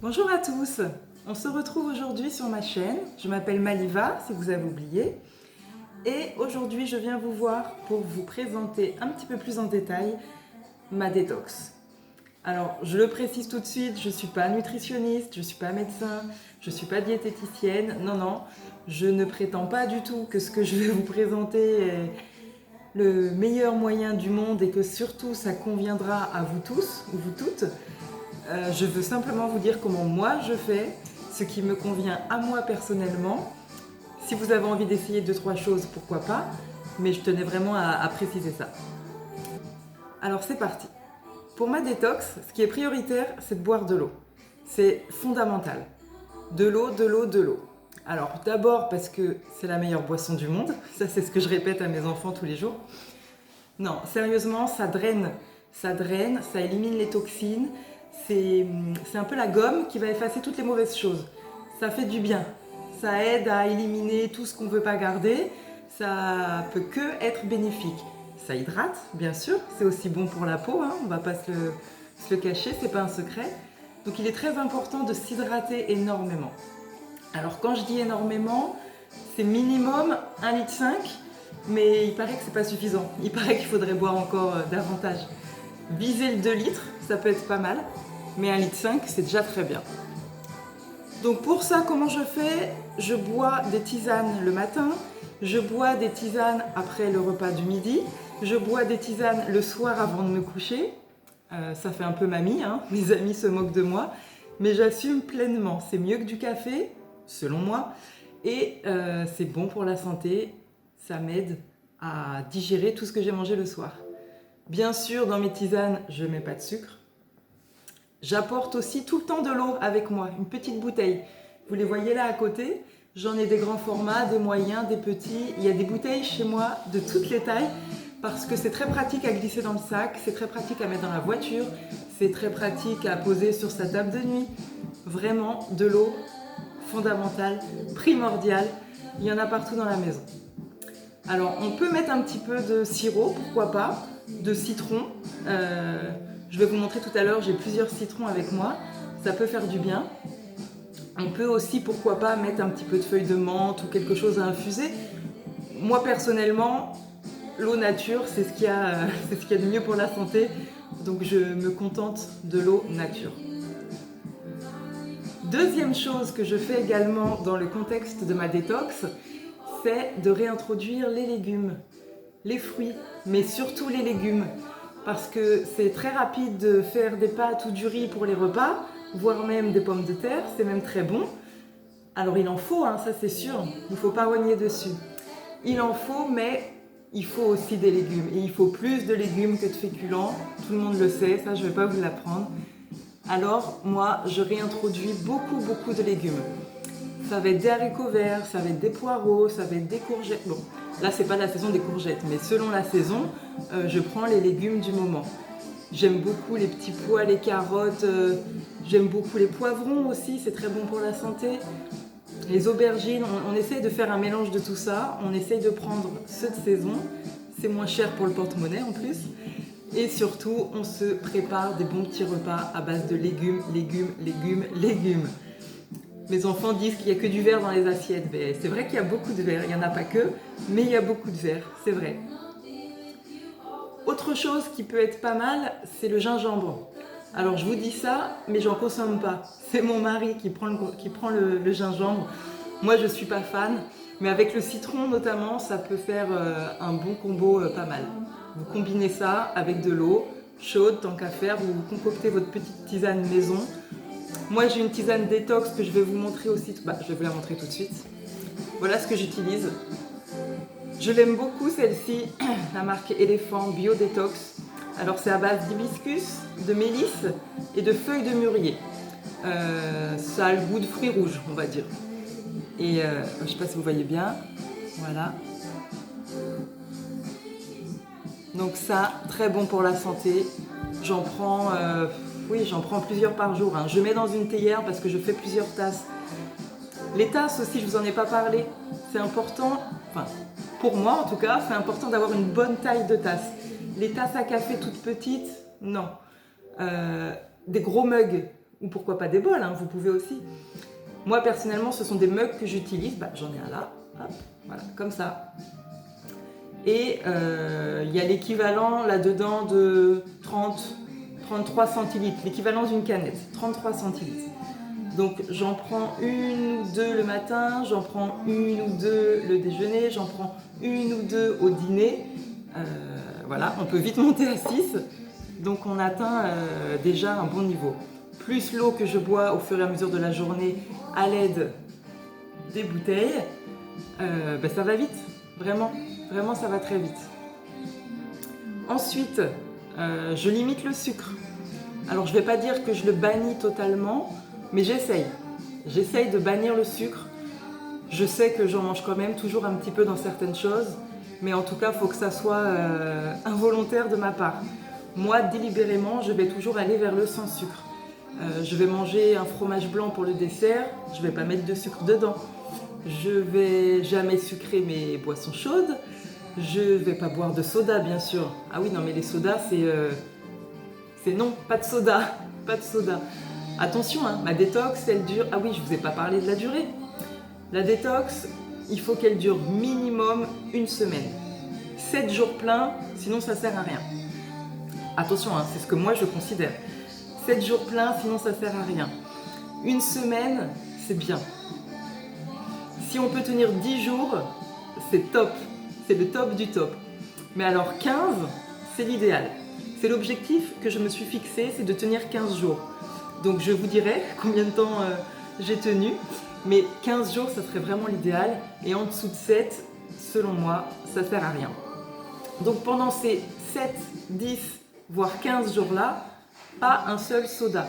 Bonjour à tous, on se retrouve aujourd'hui sur ma chaîne, je m'appelle Maliva si vous avez oublié et aujourd'hui je viens vous voir pour vous présenter un petit peu plus en détail ma détox. Alors je le précise tout de suite, je ne suis pas nutritionniste, je ne suis pas médecin, je ne suis pas diététicienne, non, je ne prétends pas du tout que ce que je vais vous présenter est le meilleur moyen du monde et que surtout ça conviendra à vous tous ou vous toutes. Je veux simplement vous dire comment moi je fais, ce qui me convient à moi personnellement. Si vous avez envie d'essayer 2-3 choses, pourquoi pas, mais je tenais vraiment à préciser ça. Alors c'est parti. Pour ma détox, ce qui est prioritaire, c'est de boire de l'eau. C'est fondamental. De l'eau, de l'eau, de l'eau. Alors d'abord parce que c'est la meilleure boisson du monde, ça c'est ce que je répète à mes enfants tous les jours. Non, sérieusement, ça draine, ça élimine les toxines. C'est un peu la gomme qui va effacer toutes les mauvaises choses. Ça fait du bien. Ça aide à éliminer tout ce qu'on ne veut pas garder. Ça peut que être bénéfique. Ça hydrate, bien sûr. C'est aussi bon pour la peau, hein. On ne va pas se le cacher, ce n'est pas un secret. Donc il est très important de s'hydrater énormément. Alors quand je dis énormément, c'est minimum 1,5 litre, mais il paraît que ce n'est pas suffisant. Il paraît qu'il faudrait boire encore davantage. Viser le 2 litres, ça peut être pas mal, mais 1,5 litre, c'est déjà très bien. Donc pour ça, comment je fais? Je bois des tisanes le matin, je bois des tisanes après le repas du midi, je bois des tisanes le soir avant de me coucher. Ça fait un peu mamie, hein, mes amis se moquent de moi, mais j'assume pleinement. C'est mieux que du café, selon moi, et c'est bon pour la santé, ça m'aide à digérer tout ce que j'ai mangé le soir. Bien sûr, dans mes tisanes, je ne mets pas de sucre. J'apporte aussi tout le temps de l'eau avec moi, une petite bouteille. Vous les voyez là à côté, j'en ai des grands formats, des moyens, des petits. Il y a des bouteilles chez moi de toutes les tailles parce que c'est très pratique à glisser dans le sac, c'est très pratique à mettre dans la voiture, c'est très pratique à poser sur sa table de nuit. Vraiment, de l'eau, fondamentale, primordiale. Il y en a partout dans la maison. Alors, on peut mettre un petit peu de sirop, pourquoi pas, de citron. Je vais vous montrer tout à l'heure, j'ai plusieurs citrons avec moi. Ça peut faire du bien. On peut aussi, pourquoi pas, mettre un petit peu de feuilles de menthe ou quelque chose à infuser. Moi, personnellement, l'eau nature, c'est ce qu'il y a de mieux pour la santé. Donc, je me contente de l'eau nature. Deuxième chose que je fais également dans le contexte de ma détox, c'est de réintroduire les légumes, les fruits, mais surtout les légumes. Parce que c'est très rapide de faire des pâtes ou du riz pour les repas, voire même des pommes de terre, c'est même très bon. Alors il en faut, hein, ça c'est sûr, il ne faut pas rogner dessus. Il en faut, mais il faut aussi des légumes. Et il faut plus de légumes que de féculents, tout le monde le sait, ça je ne vais pas vous l'apprendre. Alors moi, je réintroduis beaucoup de légumes. Ça va être des haricots verts, ça va être des poireaux, ça va être des courgettes. Bon, là c'est pas la saison des courgettes, mais selon la saison, je prends les légumes du moment. J'aime beaucoup les petits pois, les carottes, j'aime beaucoup les poivrons aussi, c'est très bon pour la santé. Les aubergines, on essaye de faire un mélange de tout ça, on essaye de prendre ceux de saison, c'est moins cher pour le porte-monnaie en plus. Et surtout, on se prépare des bons petits repas à base de légumes. Mes enfants disent qu'il n'y a que du verre dans les assiettes. Mais c'est vrai qu'il y a beaucoup de verre, il n'y en a pas que, mais il y a beaucoup de verre, c'est vrai. Autre chose qui peut être pas mal, c'est le gingembre. Alors je vous dis ça, mais j'en consomme pas. C'est mon mari qui prend le gingembre. Moi je ne suis pas fan, mais avec le citron notamment, ça peut faire un bon combo pas mal. Vous combinez ça avec de l'eau chaude, tant qu'à faire, vous concoctez votre petite tisane maison. Moi j'ai une tisane détox que je vais vous montrer aussi, je vais vous la montrer tout de suite. Voilà ce que j'utilise. Je l'aime beaucoup celle-ci, la marque Elephant Bio Detox. Alors c'est à base d'hibiscus, de mélisse et de feuilles de mûrier. Ça a le goût de fruits rouges, on va dire. Et je ne sais pas si vous voyez bien, voilà. Donc ça, très bon pour la santé. J'en prends plusieurs par jour, hein. Je mets dans une théière parce que je fais plusieurs tasses. Les tasses aussi, je ne vous en ai pas parlé. C'est important, pour moi en tout cas, c'est important d'avoir une bonne taille de tasse. Les tasses à café toutes petites, non. Des gros mugs, ou pourquoi pas des bols, hein, vous pouvez aussi. Moi personnellement, ce sont des mugs que j'utilise, j'en ai un là, hop, voilà, comme ça. Et il y a l'équivalent là-dedans de 33 centilitres, l'équivalent d'une canette, 33 centilitres. Donc j'en prends une ou deux le matin, j'en prends une ou deux le déjeuner, j'en prends une ou deux au dîner. Voilà, on peut vite monter à 6, donc on atteint déjà un bon niveau. Plus l'eau que je bois au fur et à mesure de la journée à l'aide des bouteilles, ça va vite, vraiment, vraiment ça va très vite. Ensuite, je limite le sucre. Alors je ne vais pas dire que je le bannis totalement, mais j'essaye de bannir le sucre. Je sais que j'en mange quand même toujours un petit peu dans certaines choses, mais en tout cas, il faut que ça soit involontaire de ma part. Moi, délibérément, je vais toujours aller vers le sans sucre. Je vais manger un fromage blanc pour le dessert, je ne vais pas mettre de sucre dedans. Je ne vais jamais sucrer mes boissons chaudes. Je ne vais pas boire de soda, bien sûr. Ah oui, non, mais les sodas, c'est non, pas de soda, pas de soda. Attention, hein, ma détox, elle dure... Ah oui, je ne vous ai pas parlé de la durée. La détox, il faut qu'elle dure minimum une semaine. 7 jours pleins, sinon ça ne sert à rien. Attention, hein, c'est ce que moi je considère. 7 jours pleins, sinon ça ne sert à rien. Une semaine, c'est bien. Si on peut tenir 10 jours, c'est top. C'est le top du top. Mais alors 15, c'est l'idéal. C'est l'objectif que je me suis fixé, c'est de tenir 15 jours. Donc je vous dirai combien de temps j'ai tenu. Mais 15 jours, ça serait vraiment l'idéal. Et en dessous de 7, selon moi, ça ne sert à rien. Donc pendant ces 7, 10, voire 15 jours-là, pas un seul soda.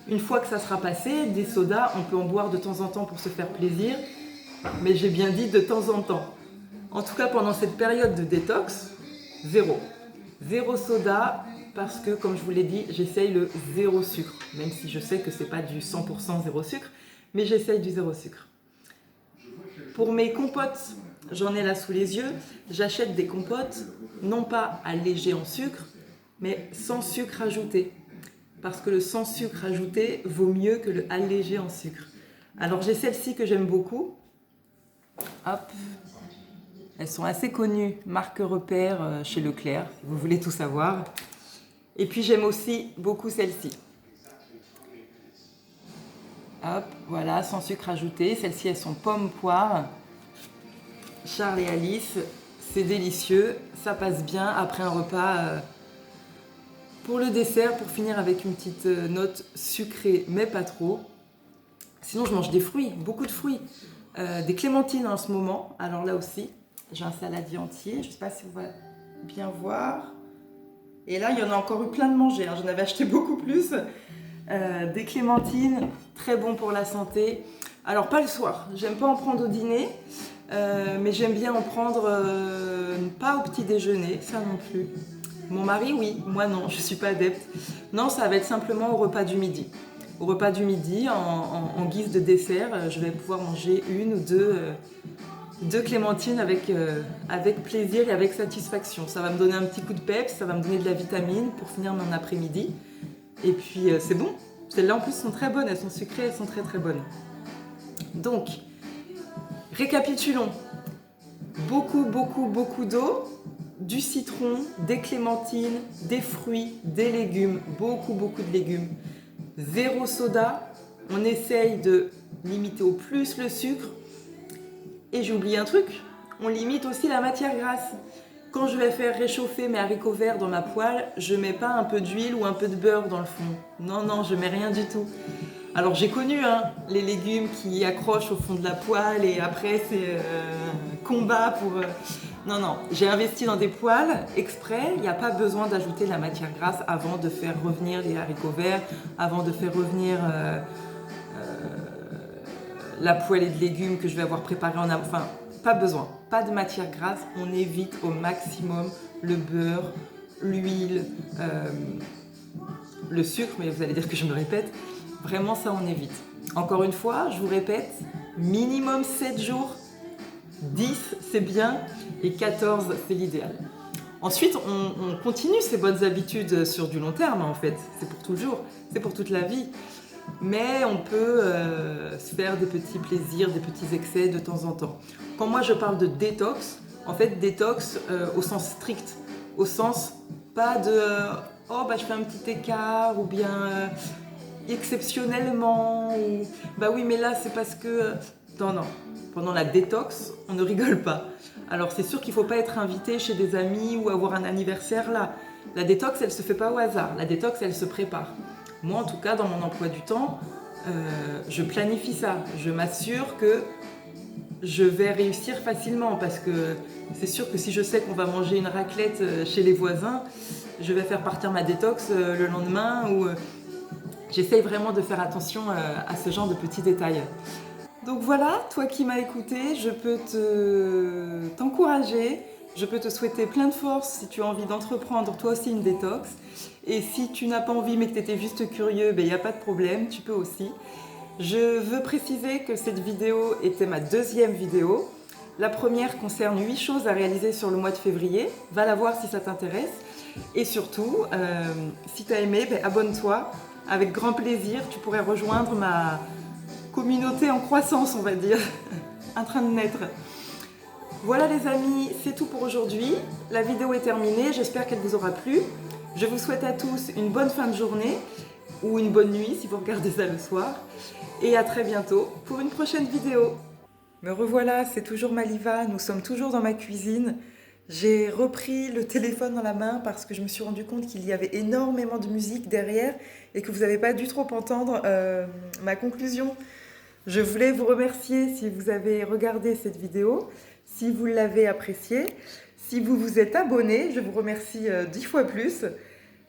Une fois que ça sera passé, des sodas, on peut en boire de temps en temps pour se faire plaisir. Mais j'ai bien dit de temps en temps. En tout cas, pendant cette période de détox, zéro. Zéro soda, parce que, comme je vous l'ai dit, j'essaye le zéro sucre. Même si je sais que ce n'est pas du 100% zéro sucre, mais j'essaye du zéro sucre. Pour mes compotes, j'en ai là sous les yeux. J'achète des compotes, non pas allégées en sucre, mais sans sucre ajouté. Parce que le sans sucre ajouté vaut mieux que le allégé en sucre. Alors j'ai celle-ci que j'aime beaucoup. Hop. Elles sont assez connues, marque repère chez Leclerc, si vous voulez tout savoir. Et puis j'aime aussi beaucoup celle-ci. Hop, voilà, sans sucre ajouté. Celles-ci, elles sont pommes poire. Charles et Alice, c'est délicieux. Ça passe bien après un repas pour le dessert, pour finir avec une petite note sucrée, mais pas trop. Sinon, je mange des fruits, beaucoup de fruits. Des clémentines en ce moment. Alors là aussi, j'ai un saladier entier. Je ne sais pas si vous allez bien voir. Et là, il y en a encore eu plein de mangés. J'en avais acheté beaucoup plus. Des clémentines, très bon pour la santé. Alors pas le soir, j'aime pas en prendre au dîner, mais j'aime bien en prendre pas au petit déjeuner, ça non plus. Mon mari oui, moi non, je suis pas adepte. Non, ça va être simplement au repas du midi. Au repas du midi, en guise de dessert, je vais pouvoir manger une ou deux clémentines avec plaisir et avec satisfaction. Ça va me donner un petit coup de peps, ça va me donner de la vitamine pour finir mon après-midi. Et puis c'est bon. Celles-là en plus sont très bonnes, elles sont sucrées, elles sont très très bonnes. Donc, récapitulons. Beaucoup d'eau, du citron, des clémentines, des fruits, des légumes, beaucoup de légumes. Zéro soda. On essaye de limiter au plus le sucre. Et j'ai oublié un truc, on limite aussi la matière grasse. Quand je vais faire réchauffer mes haricots verts dans ma poêle, je ne mets pas un peu d'huile ou un peu de beurre dans le fond. Non, je ne mets rien du tout. Alors j'ai connu les légumes qui accrochent au fond de la poêle et après c'est combat pour... Non, j'ai investi dans des poêles exprès. Il n'y a pas besoin d'ajouter de la matière grasse avant de faire revenir les haricots verts, avant de faire revenir la poêlée de légumes que je vais avoir préparée en amont. Enfin, pas besoin. Pas de matière grasse. On évite au maximum le beurre, l'huile, le sucre, mais vous allez dire que je me répète. Vraiment, ça, on évite. Encore une fois, je vous répète, minimum 7 jours, 10, c'est bien, et 14, c'est l'idéal. Ensuite, on continue ces bonnes habitudes sur du long terme, en fait. C'est pour toujours, c'est pour toute la vie. mais on peut se faire des petits plaisirs, des petits excès de temps en temps. Quand moi je parle de détox, en fait détox au sens strict, au sens pas de oh bah je fais un petit écart ou bien exceptionnellement ou bah oui mais là c'est parce que non, pendant la détox on ne rigole pas. Alors c'est sûr qu'il ne faut pas être invité chez des amis ou avoir un anniversaire là. La détox elle se fait pas au hasard, la détox elle se prépare. Moi en tout cas dans mon emploi du temps je planifie ça, je m'assure que je vais réussir facilement parce que c'est sûr que si je sais qu'on va manger une raclette chez les voisins, je vais faire partir ma détox le lendemain ou j'essaye vraiment de faire attention à ce genre de petits détails. Donc voilà, toi qui m'as écouté, je peux t'encourager, je peux te souhaiter plein de force si tu as envie d'entreprendre toi aussi une détox. Et si tu n'as pas envie mais que tu étais juste curieux, il n'y a pas de problème, tu peux aussi. Je veux préciser que cette vidéo était ma deuxième vidéo. La première concerne 8 choses à réaliser sur le mois de février. Va la voir si ça t'intéresse. Et surtout, si tu as aimé, abonne-toi. Avec grand plaisir, tu pourrais rejoindre ma communauté en croissance, on va dire, en train de naître. Voilà les amis, c'est tout pour aujourd'hui. La vidéo est terminée, j'espère qu'elle vous aura plu. Je vous souhaite à tous une bonne fin de journée ou une bonne nuit si vous regardez ça le soir. Et à très bientôt pour une prochaine vidéo. Me revoilà, c'est toujours Maliva, nous sommes toujours dans ma cuisine. J'ai repris le téléphone dans la main parce que je me suis rendu compte qu'il y avait énormément de musique derrière et que vous n'avez pas dû trop entendre ma conclusion. Je voulais vous remercier si vous avez regardé cette vidéo, si vous l'avez appréciée. Si vous vous êtes abonné, je vous remercie 10 fois plus.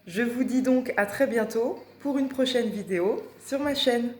Je vous dis donc à très bientôt pour une prochaine vidéo sur ma chaîne.